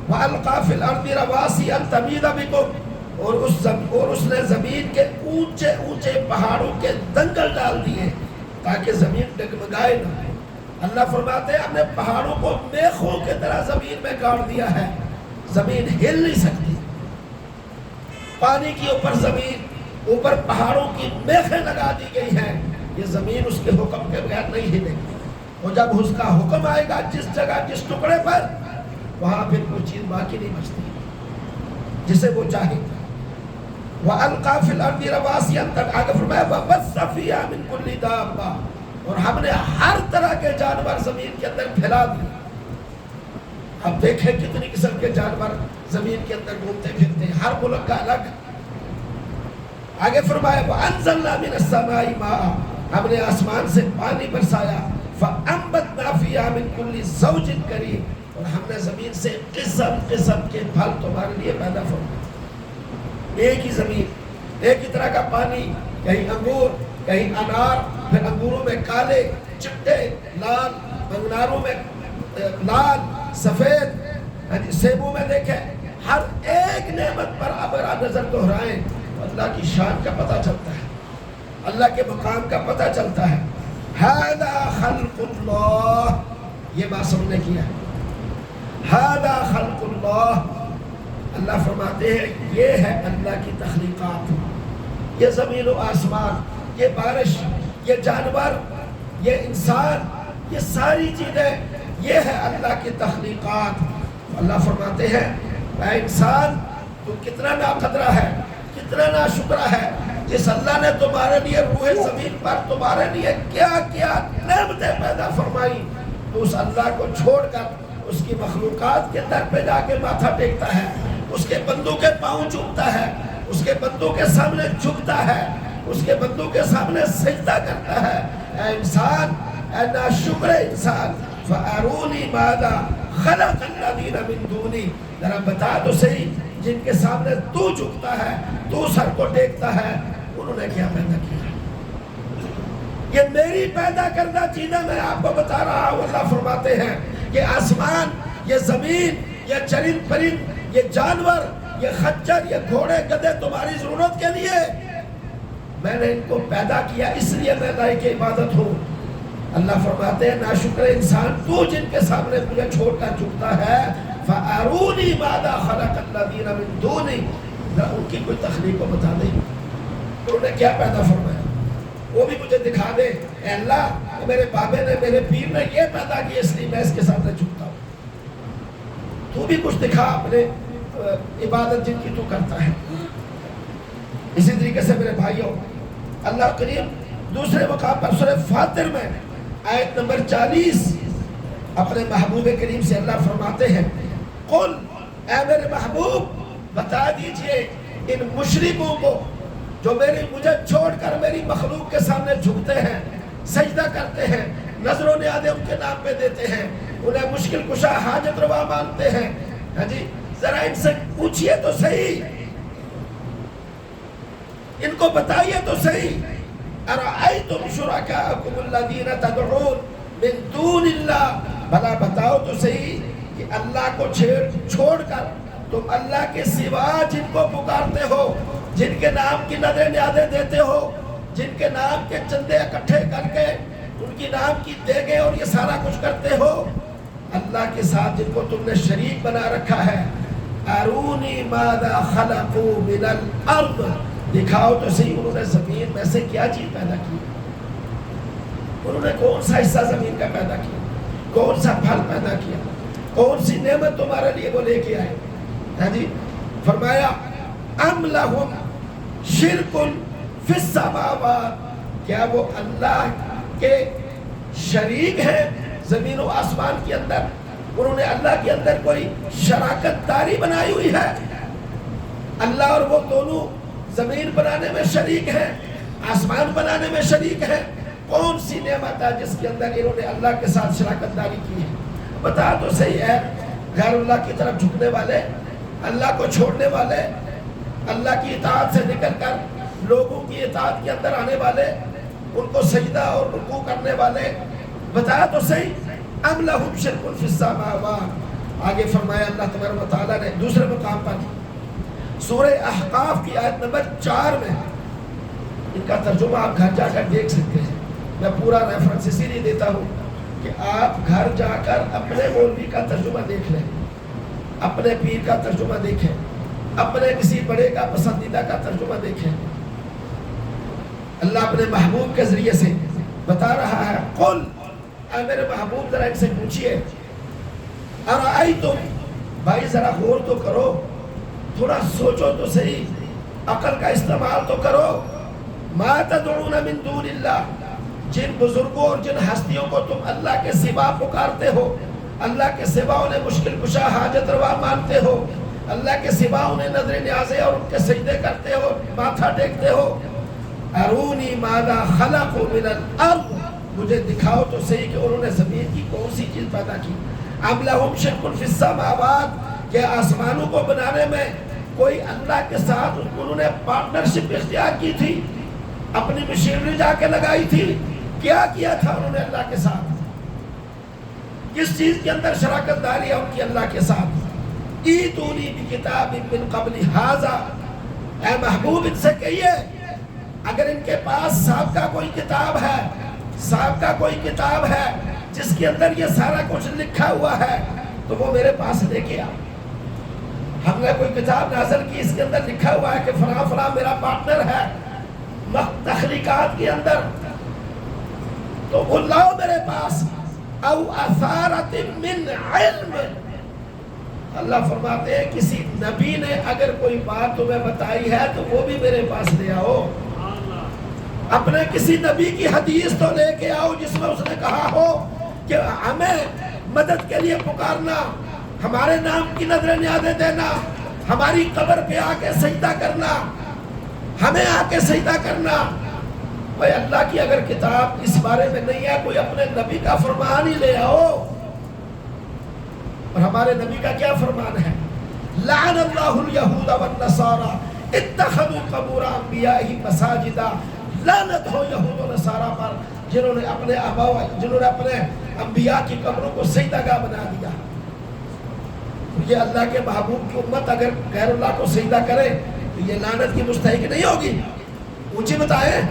وَأَلْقَى فِي الْأَرْضِ رَوَاسِيَ أَن تَمِيدَ بِكُمْ، اور اس نے زمین کے اونچے اونچے پہاڑوں کے دنگل ڈال دیے تاکہ زمین ڈگمگائے نہ۔ اللہ فرماتے ہیں ہم نے پہاڑوں کو میخوں کی طرح زمین میں گاڑ دیا ہے، زمین ہل نہیں سکتی۔ پانی کے اوپر زمین، اوپر پہاڑوں کی میخیں لگا دی گئی ہیں، یہ زمین اس کے حکم کے بغیر نہیں ہلے گی۔ اور جب اس کا حکم آئے گا جس جگہ جس ٹکڑے پر، وہاں پھر کوئی چیز باقی نہیں بچتی جسے وہ چاہے۔ وَأَلْقَى فِي الْأَرْضِ رَوَاسِيَ آگے فرمایا وَبَثَّ فِيهَا مِن كُلِّ دَابَّةٍ، اور ہم نے ہر طرح کے جانور زمین کے اندر پھیلا دیے۔ اب دیکھیں کتنی قسم کے جانور زمین کے اندر گھومتے پھرتے ہیں، ہر ملک کا الگ۔ آگے فرمایا وَأَنزَلْنَا مِنَ السَّمَاءِ مَاءً، ہم نے آسمان سے پانی برسایا، فَأَنبَتْنَا فِيهَا مِن كُلِّ زَوْجٍ كَرِيمٍ، اور ہم نے زمین سے قسم قسم کے پھل تمہارے لیے پیدا فرمائے۔ ایک ہی زمین، ایک ہی طرح کا پانی، کہیں انگور، کہیں انار، پھر انگوروں میں کالے، چٹے، لال، انگاروں میں لال، سفید، سیبوں میں دیکھیں، ہر ایک نعمت پر اگر آپ نظر دہرائیں تو اللہ کی شان کا پتہ چلتا ہے، اللہ کے مقام کا پتہ چلتا ہے۔ ھذا خلق اللہ، یہ بات سمجھنے کی ہے، ھذا خلق اللہ، اللہ فرماتے ہیں یہ ہے اللہ کی تخلیقات، یہ زمین و آسمان، یہ بارش، یہ جانور، یہ انسان، یہ ساری چیزیں، یہ ہے اللہ کی تخلیقات۔ اللہ فرماتے ہیں اے انسان تو کتنا ناقدرہ ہے، کتنا ناشکرہ ہے، جس اللہ نے تمہارے لیے روح زمین پر تمہارے لیے کیا کیا نعمتیں پیدا فرمائی، تو اس اللہ کو چھوڑ کر اس کی مخلوقات کے در پہ جا کے ماتھا ٹیکتا ہے، اس کے بندوں کے پاؤں چومتا ہے، اس کے بندوں کے سامنے جھکتا ہے، اس کے بندوں کے سامنے سجدہ کرتا ہے۔ اے انسان، اے ناشکر انسان، فَأَرُونِي مَاذَا خَلَقَ الَّذِينَ مِن دُونِي، ذرا بتا تو صحیح جن کے سامنے تو جھکتا ہے، تو سر کو ٹیکتا ہے، انہوں نے کیا پیدا کیا؟ یہ میری پیدا کردہ چیزیں میں آپ کو بتا رہا ہوں۔ اللہ فرماتے ہیں یہ آسمان، یہ زمین، یہ چرند پرند، یہ جانور، یہ خچر، یہ گھوڑے گدھے تمہاری ضرورت کے لیے میں نے ان کو پیدا کیا، اس لیے میں لائق عبادت ہوں۔ اللہ فرماتے ہیں ناشکر انسان تو جن کے سامنے مجھے چھوڑ کر جھکتا ہے، فَأَرُونِي مَاذَا خَلَقَ الَّذِينَ مِن دُونِي، ذرا ان کی کوئی تخلیق کو بتا دیں، انہوں نے کیا پیدا فرمایا، وہ بھی مجھے دکھا دے۔ اے اللہ، میرے بابے نے، میرے پیر نے یہ پیدا کیا، اس لیے میں اس کے سامنے جھکتا ہوں، تو بھی کچھ دکھا اپنے عبادت جن کی تو کرتا ہے۔ اسی طریقے سے میرے بھائیوں، اللہ کریم دوسرے مقام پر سورہ فاطر میں آیت نمبر 40 اپنے محبوب کریم سے اللہ فرماتے ہیں قل، اے میرے محبوب بتا دیجئے ان مشرکوں کو جو مجھے چھوڑ کر میری مخلوق کے سامنے جھکتے ہیں، سجدہ کرتے ہیں، نظر و نیازیں ان کے نام پہ دیتے ہیں، انہیں مشکل کشا حاجت روا مانتے ہیں، ہاں جی، ذرا ان سے پوچھئے تو صحیح، ان کو بتائیے تو صحیح، ارأیتم شرکاءکم الذین تدعون من دون اللہ، بھلا بتاؤ تو صحیح کہ اللہ کو چھوڑ کر تم اللہ کے سوا جن کو پکارتے ہو، جن کے نام کی نظر نیازیں دیتے ہو، جن کے نام کے چندے اکٹھے کر کے ان کی نام کی دیگیں اور یہ سارا کچھ کرتے ہو، اللہ کے ساتھ جن کو تم نے شریک بنا رکھا ہے، ارونی ماذا خلقوا من الارض، دکھاؤ تو صحیح انہوں نے زمین میں سے کیا چیز پیدا کی، انہوں نے کون سا حصہ زمین کا پیدا کیا، کون سا پھل پیدا کیا، کون سی نعمت تمہارے لیے وہ لے کے آئے، ہاں جی، فرمایا ام لہم شرک فی السماوات، کیا وہ اللہ کے شریک ہیں زمین و آسمان کے اندر، انہوں نے اللہ کے اندر کوئی شراکت داری بنائی ہوئی ہے، اللہ اور وہ دونوں زمین بنانے میں شریک ہیں، آسمان بنانے میں شریک ہیں، کون سی نعمت ہے جس کے اندر انہوں نے اللہ کے ساتھ شراکت داری کی ہے، بتا تو صحیح ہے۔ غیر اللہ کی طرف جھکنے والے، اللہ کو چھوڑنے والے، اللہ کی اطاعت سے نکل کر لوگوں کی اطاعت کے اندر آنے والے، ان کو سجدہ اور رکوع کرنے والے، بتایا تو صحیح ام لہم شرک فی السماوات۔ آگے فرمایا اللہ تبارک و تعالیٰ نے دوسرے مقام پر سورہ احقاف کی آیت نمبر 4 میں، ان کا ترجمہ آپ گھر جا کر دیکھ سکتے ہیں، میں پورا ریفرنس اسی لیے دیتا ہوں کہ آپ گھر جا کر اپنے مولوی کا ترجمہ دیکھ لیں، اپنے پیر کا ترجمہ دیکھیں، اپنے کسی بڑے کا پسندیدہ کا ترجمہ دیکھیں۔ اللہ اپنے محبوب کے ذریعے سے بتا رہا ہے، قل، اے میرے محبوب ذرا ان سے پوچھئے، ارائیتم، بھائی ذرا غور تو کرو، تھوڑا سوچو تو صحیح، عقل کا استعمال تو کرو، ما تدعون من دون اللہ، جن بزرگوں اور جن ہستیوں کو تم اللہ کے سوا پکارتے ہو، اللہ کے سوا انہیں مشکل کشا حاجت روا مانتے ہو، اللہ کے سوا انہیں نظر نیازیں اور ان کے سجدے کرتے ہو، ماتھا ٹیکتے ہو، ارونی ماذا خلقوا من الارض، مجھے دکھاؤ تو صحیح کہ انہوں نے زمین کی کون سی چیز پیدا کی، ام لہم شرک فی السماوات، کہ آسمانوں کو بنانے میں کوئی اللہ کے ساتھ انہوں نے پارٹنرشپ اختیار کی تھی، اپنی مشینری جا کے لگائی تھی، کیا کیا تھا انہوں نے اللہ کے ساتھ، کس چیز کے اندر شراکت داری ہے ان کی اللہ کے ساتھ، ایتونی بکتاب من قبل ھذا، اے محبوب ان سے کہیے اگر ان کے پاس سابقہ کوئی کتاب ہے، سابقہ کوئی کتاب ہے جس کے اندر یہ سارا کچھ لکھا ہوا ہے تو وہ میرے پاس لے کے آ، ہم نے کوئی کتاب نازل کی اس کے اندر لکھا ہوا ہے کہ فلاں فلاں میرا پارٹنر ہے تخلیقات کے اندر، تو وہ لاؤ میرے پاس، او اثارت من علم، اللہ فرماتے ہیں کسی نبی نے اگر کوئی بات تمہیں بتائی ہے تو وہ بھی میرے پاس لے آؤ، اپنے کسی نبی کی حدیث تو لے کے آؤ جس میں اس نے کہا ہو کہ ہمیں مدد کے لیے پکارنا، ہمارے نام کی نظر نیازیں دینا، ہماری قبر پہ آ کے سجدہ کرنا، ہمیں آ کے سجدہ کرنا۔ بھائی اللہ کی اگر کتاب اس بارے میں نہیں ہے، کوئی اپنے نبی کا فرمان ہی لے آؤ، اور ہمارے نبی کا کیا فرمان ہے؟ لعن اللہ الیہود والنصارى اتخذوا قبور انبیائہم مساجدا، لعنت ہو یہود و نصارہ پر جنہوں نے اپنے انبیاء کی قبروں کو سجدہ گاہ بنا دیا۔ یہ اللہ کے محبوب کی امت اگر غیر اللہ کو سجدہ کرے تو یہ لعنت کی مستحق نہیں ہوگی؟ اونچی بتائیں،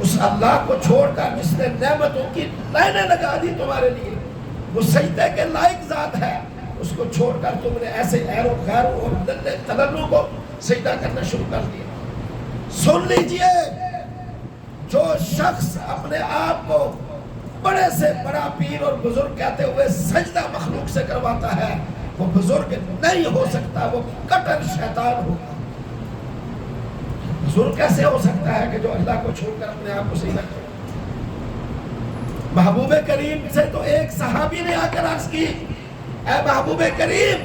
اس اللہ کو چھوڑ کر جس نے نعمتوں کی لائنیں لگا دی تمہارے لیے، وہ سجدے کے لائق ذات ہے، اس کو چھوڑ کر تم نے ایسے ایرو غیرو اور دلے تلنوں کو سجدہ کرنا شروع کر دیا۔ سن لیجئے، جو شخص اپنے آپ کو بڑے سے بڑا پیر اور بزرگ کہتے ہوئے سجدہ مخلوق سے کرواتا ہے، وہ بزرگ نہیں ہو سکتا، وہ کٹر شیطان ہوگا۔ بزرگ کیسے ہو سکتا ہے کہ جو اللہ کو چھوڑ کر اپنے آپ کو سجدہ کرے؟ محبوب کریم سے تو ایک صحابی نے آ کر عرض کی، اے محبوب کریم،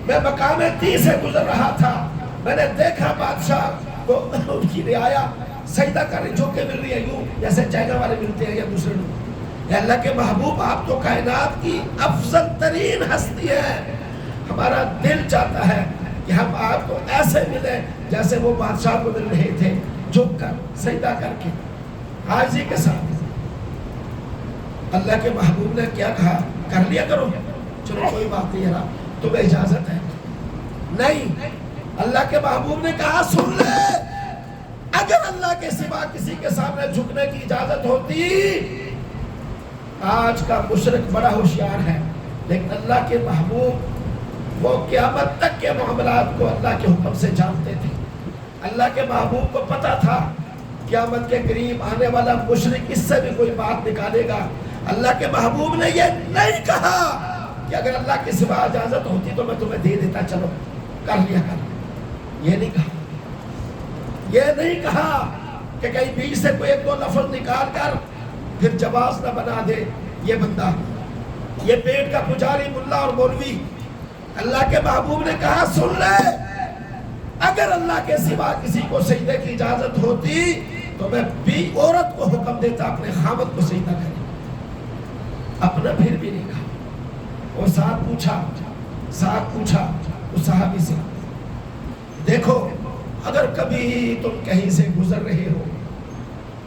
میں مقام 30 سے گزر رہا تھا، میں نے دیکھا بادشاہ کو ان کی رعایا سجدہ کر رہی، جھوکے مل رہی ہے یوں جیسے چائنا والے ملتے ہیں یا دوسرے لوگ۔ اے اللہ کے محبوب، آپ تو کائنات کی افضل ترین ہستی ہے، ہمارا دل چاہتا ہے کہ ہم آپ کو ایسے ملیں جیسے وہ بادشاہ کو مل رہے تھے، جھک کر سجدہ کر کے عاجزی کے ساتھ۔ اللہ کے محبوب نے کیا کہا؟ کر لیا کرو، چلو کوئی بات نہیں ہے، تمہیں اجازت ہے۔ نہیں، اللہ کے محبوب نے کہا سن لے، اگر اللہ کے سوا کسی کے سامنے جھکنے کی اجازت ہوتی، آج کا مشرک بڑا ہوشیار ہے لیکن اللہ کے محبوب وہ قیامت تک کے معاملات کو اللہ کے حکم سے جانتے تھے۔ اللہ کے محبوب کو پتا تھا قیامت کے قریب آنے والا مشرک اس سے بھی کوئی بات نکالے گا۔ اللہ کے محبوب نے یہ نہیں کہا کہ اگر اللہ کے سوا اجازت ہوتی تو میں تمہیں دے دیتا، چلو کر لیا کر، یہ نہیں کہا۔ یہ نہیں کہا کہ کہیں بیچ سے کوئی ایک دو لفظ نکال کر پھر جواز نہ بنا دے یہ بندہ، یہ پیٹ کا پجاری ملا اور مولوی۔ اللہ کے محبوب نے کہا سن لے، اگر اللہ کے سوا کسی کو سجدے کی اجازت ہوتی تو میں بھی عورت کو حکم دیتا اپنے خامد کو سجدہ کرے، اپنا پھر بھی نہیں کہا۔ اور ساتھ پوچھا اس صحابی سے، دیکھو اگر کبھی تم کہیں سے گزر رہے ہو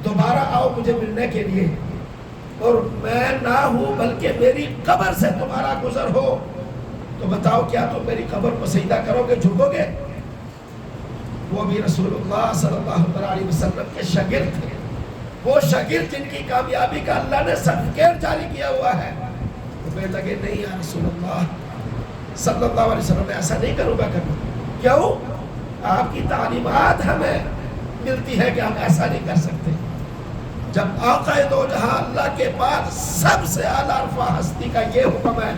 دوبارہ آؤ مجھے ملنے کے لیے، اور میں نہ ہوں بلکہ میری قبر سے تمہارا گزر ہو تو بتاؤ کیا تم میری قبر کو سجدہ کرو گے، جھکو گے؟ وہ بھی رسول اللہ صلی اللہ علیہ وسلم کے شاگرد تھے، وہ شاگرد جن کی کامیابی کا اللہ نے سرٹیفکیٹ جاری کیا ہوا ہے، وہ کہنے لگے نہیں یا رسول اللہ صلی اللہ علیہ وسلم میں ایسا نہیں کروں گا کبھی۔ کیوں؟ آپ کی تعلیمات ہمیں ملتی ہے کہ ہم ایسا نہیں کر سکتے۔ جب آقا دو جہاں اللہ کے بعد سب سے اعلیٰ رفع ہستی کا یہ حکم ہے،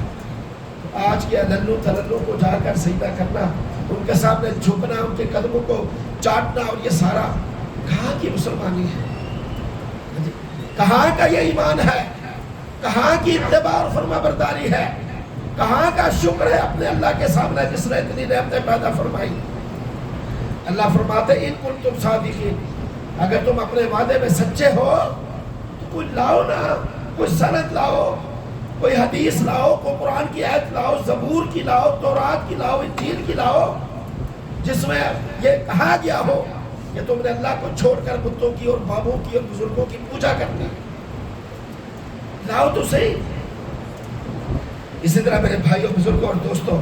آج کے عللو تللو کو جا کر سجدہ کرنا، ان کے سامنے جھکنا، ان کے قدموں کو چاٹنا، اور یہ سارا کہاں کی مسلمانی ہے؟ کہاں کا یہ ایمان ہے؟ کہاں کی اتباع اور فرما برداری ہے؟ کہاں کا شکر ہے اپنے اللہ کے سامنے جس نے اتنی نعمتیں پیدا فرمائی؟ اللہ فرماتے ان کنتم صادقین، اگر تم اپنے وعدے میں سچے ہو تو کوئی لاؤ نا، کوئی سند لاؤ، کوئی حدیث لاؤ، کوئی قرآن کی آیت لاؤ، زبور کی لاؤ، تورات کی لاؤ، انجیل کی لاؤ، جس میں یہ کہا گیا ہو کہ تم نے اللہ کو چھوڑ کر بتوں کی اور بابوں کی اور بزرگوں کی پوجا کرنی، لاؤ تو صحیح۔ اسی طرح میرے بھائیوں، بزرگوں اور دوستوں،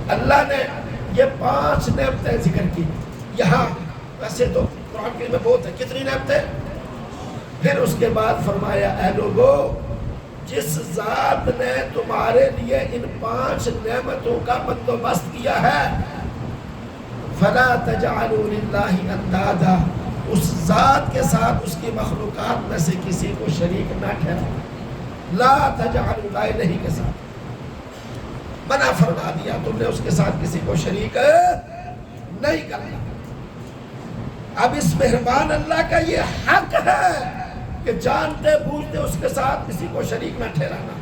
اللہ نے یہ 5 نعمتیں ذکر کی یہاں، ویسے تو قرآن کریم میں بہت ہے، کتنی نعمتیں؟ پھر اس کے بعد فرمایا اے لوگو، جس ذات نے تمہارے لیے ان 5 نعمتوں کا بندوبست کیا ہے، فلا تجعلوا للہ اندادا، اس ذات کے ساتھ اس کی مخلوقات میں سے کسی کو شریک نہ ٹھہراؤ۔ لا تجعلوا، لا نہیں کے ساتھ منع فرما دیا، تم نے اس کے ساتھ کسی کو شریک نہیں کرنا۔ اب اس مہربان اللہ کا یہ حق ہے کہ جانتے بوجھتے اس کے ساتھ کسی کو شریک نہ ٹھہرانا۔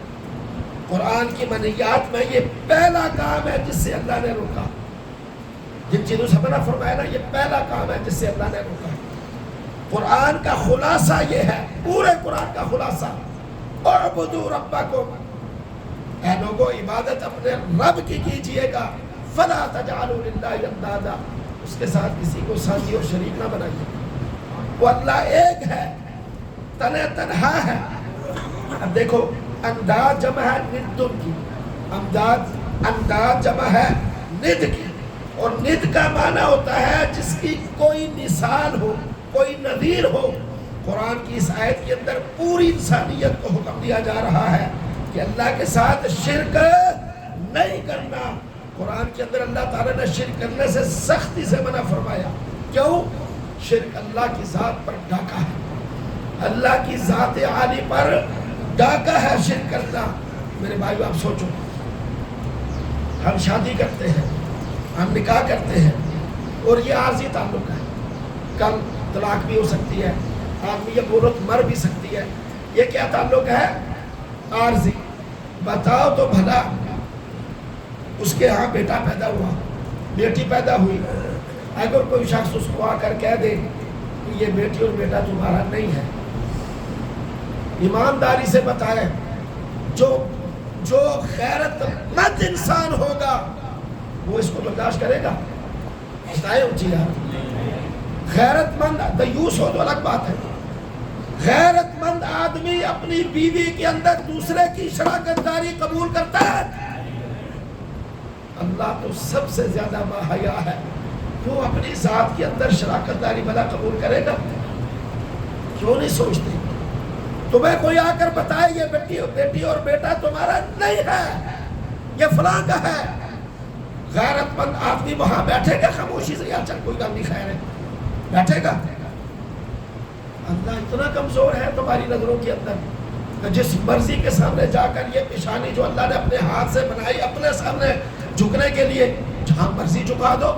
قرآن کی منہیات میں یہ پہلا کام ہے جس سے اللہ نے روکا، جن چیزوں سے منع فرمایا نا، یہ پہلا کام ہے جس سے اللہ نے روکا۔ قرآن کا خلاصہ یہ ہے، پورے قرآن کا خلاصہ، اعبدوا ربکم، اے لوگوں عبادت اپنے رب کی کیجئے گا، فلا تجعلوا للہ اندادا، اس کے ساتھ کسی کو ساتھی اور شریک نہ بنائیے۔ وہ اللہ ایک ہے، تنہا ہے۔ اب دیکھو، انداز جمع ہے ندن کی، انداز جمع ہے ند کی، اور ند کا معنی ہوتا ہے جس کی کوئی مثال ہو، کوئی نظیر ہو۔ قرآن کی اس آیت کے اندر پوری انسانیت کو حکم دیا جا رہا ہے کہ اللہ کے ساتھ شرک نہیں کرنا۔ قرآن کے اندر اللہ تعالیٰ نے شرک کرنے سے سختی سے منع فرمایا۔ کیوں؟ شرک اللہ کی ذات پر ڈاکہ ہے، اللہ کی ذات عالی پر ڈاکہ ہے شرک کرنا۔ میرے بھائیو آپ سوچو، ہم شادی کرتے ہیں، ہم نکاح کرتے ہیں، اور یہ عارضی تعلق ہے، کل طلاق بھی ہو سکتی ہے، آدمی یہ عورت مر بھی سکتی ہے، یہ کیا تعلق ہے؟ عارضی۔ بتاؤ تو بھلا، اس کے ہاں بیٹا پیدا ہوا، بیٹی پیدا ہوئی، اگر کوئی شخص اس کو آ کر کہہ دے کہ یہ بیٹی اور بیٹا تمہارا نہیں ہے، ایمانداری سے بتائے، جو غیرت مند انسان ہوگا وہ اس کو برداشت کرے گا؟ بتائے اونچی یار، غیرت مند دیوس ہو تو الگ بات ہے، غیرت مند آدمی اپنی بیوی کے اندر دوسرے کی شراکت داری قبول کرتا ہے؟ اللہ تو سب سے زیادہ باحیا ہے، وہ اپنی ذات کے اندر شراکت داری بلا قبول کرے گا؟ کیوں نہیں سوچتے؟ تمہیں کوئی آ کر بتائے یہ بیٹی اور بیٹا تمہارا نہیں ہے، یہ فلاں کا ہے، غیرت مند آدمی وہاں بیٹھے گا خاموشی سے؟ یا چل کوئی گل نہیں، خیر ہے، بیٹھے گا؟ اللہ اتنا کمزور ہے تمہاری نظروں کے اندر کہ جس مرضی کے سامنے جا کر یہ پیشانی جو اللہ نے اپنے ہاتھ سے بنائی اپنے سامنے جھکنے کے لیے، جہاں مرضی جھکا دو،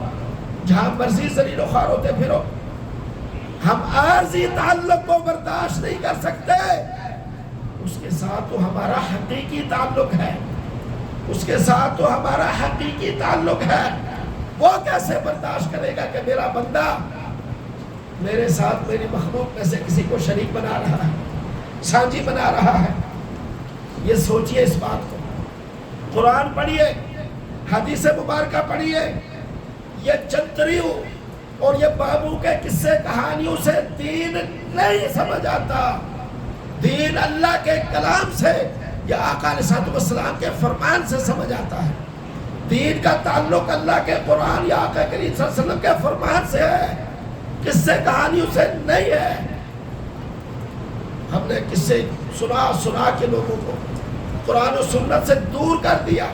جہاں مرضی ذلیل و خوار ہوتے پھرو۔ ہم عارضی تعلق کو برداشت نہیں کر سکتے، اس کے ساتھ تو ہمارا حقیقی تعلق ہے، اس کے ساتھ تو ہمارا حقیقی تعلق ہے۔ وہ کیسے برداشت کرے گا کہ میرا بندہ میرے ساتھ میری مخلوق میں سے کسی کو شریک بنا رہا ہے، سانجی بنا رہا ہے؟ یہ سوچئے اس بات کو، قرآن پڑھیے، حدیث مبارکہ پڑھیے، یہ چتریوں اور یہ بابو کے قصے کہانیوں سے دین نہیں سمجھ آتا۔ دین اللہ کے کلام سے یا آقا علیہ السلام کے فرمان سے سمجھ آتا ہے۔ دین کا تعلق اللہ کے قرآن یا آقا کریم صلی اللہ علیہ وسلم کے فرمان سے ہے، قصے کہانیوں سے نہیں ہے۔ ہم نے قصے سنا کے لوگوں کو قرآن و سنت سے دور کر دیا.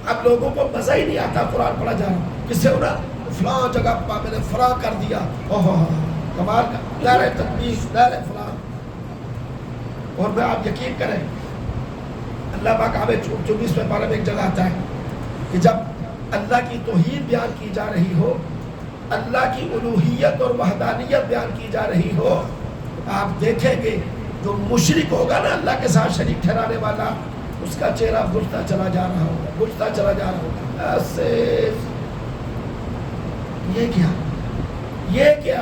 اب لوگوں کو مزہ ہی نہیں آتا قرآن پڑھا جا رہا. کسے ہونا فلاں جگہ میں نے فلاں کر دیا, اوہ کمال کا دائرہ تقدیس دائرہ فلاں. اور میں آپ یقین کریں اللہ پاک ہمیں 24ویں پارے میں ایک جگہ آتا ہے کہ جب اللہ کی توحید بیان کی جا رہی ہو, اللہ کی الوہیت اور وحدانیت بیان کی جا رہی ہو, آپ دیکھیں گے جو مشرک ہوگا نا اللہ کے ساتھ شریک ٹھہرانے والا, اس کا چہرہ بجھتا چلا جا رہا ہوگا, بجھتا چلا جا رہا ہوگا. ایسے یہ کیا.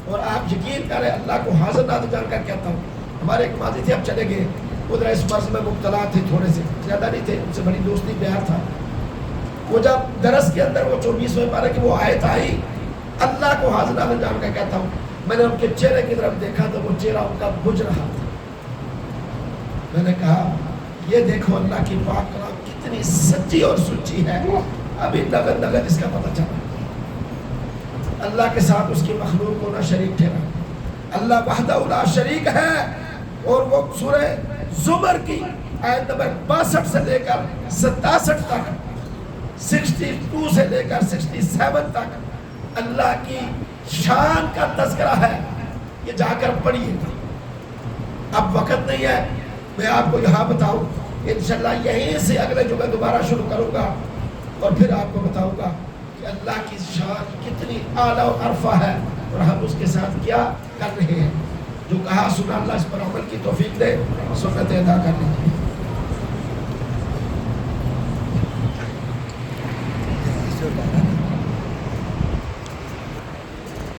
اور آپ یقین کریں اللہ کو حاضر ناظر جان کر کہتا ہوں, ہمارے ایک ماضی تھے, اب چلے گئے, ادھر اس مرض میں مبتلا تھے, تھوڑے سے زیادہ نہیں تھے, ان سے بڑی دوستی پیار تھا. وہ جب درس کے اندر وہ 24ویں پارے کی وہ آیت آئی, اللہ کو حاضر ناظر جان کر کہتا ہوں, میں نے ان کے چہرے کی طرف دیکھا تو وہ چہرہ ان کا بجھ رہا تھا. میں نے کہا یہ دیکھو اللہ کی پاک کلام کتنی سچی اور سچی ہے. ابھی نگد نگد اس کا پتہ چلا. اللہ کے ساتھ اس کی مخلوق کو نہ شریک ٹھہرا. اللہ وحدہ لا شریک ہے. اور وہ سورہ زمر کی آیت نمبر 62 سے لے کر 67 تک, 62 سے لے کر 67 تک اللہ کی شان کا تذکرہ ہے. یہ جا کر پڑھیے. اب وقت نہیں ہے میں آپ کو یہاں بتاؤں, انشاءاللہ یہیں سے اگلے جمعہ دوبارہ شروع کروں گا اور پھر آپ کو بتاؤں گا کہ اللہ کی شان کتنی اعلیٰ و عرفہ ہے اور ہم اس کے ساتھ کیا کر رہے ہیں. جو کہا سنا اللہ اس پر عمل کی توفیق دے, سنت ادا کرنے کی.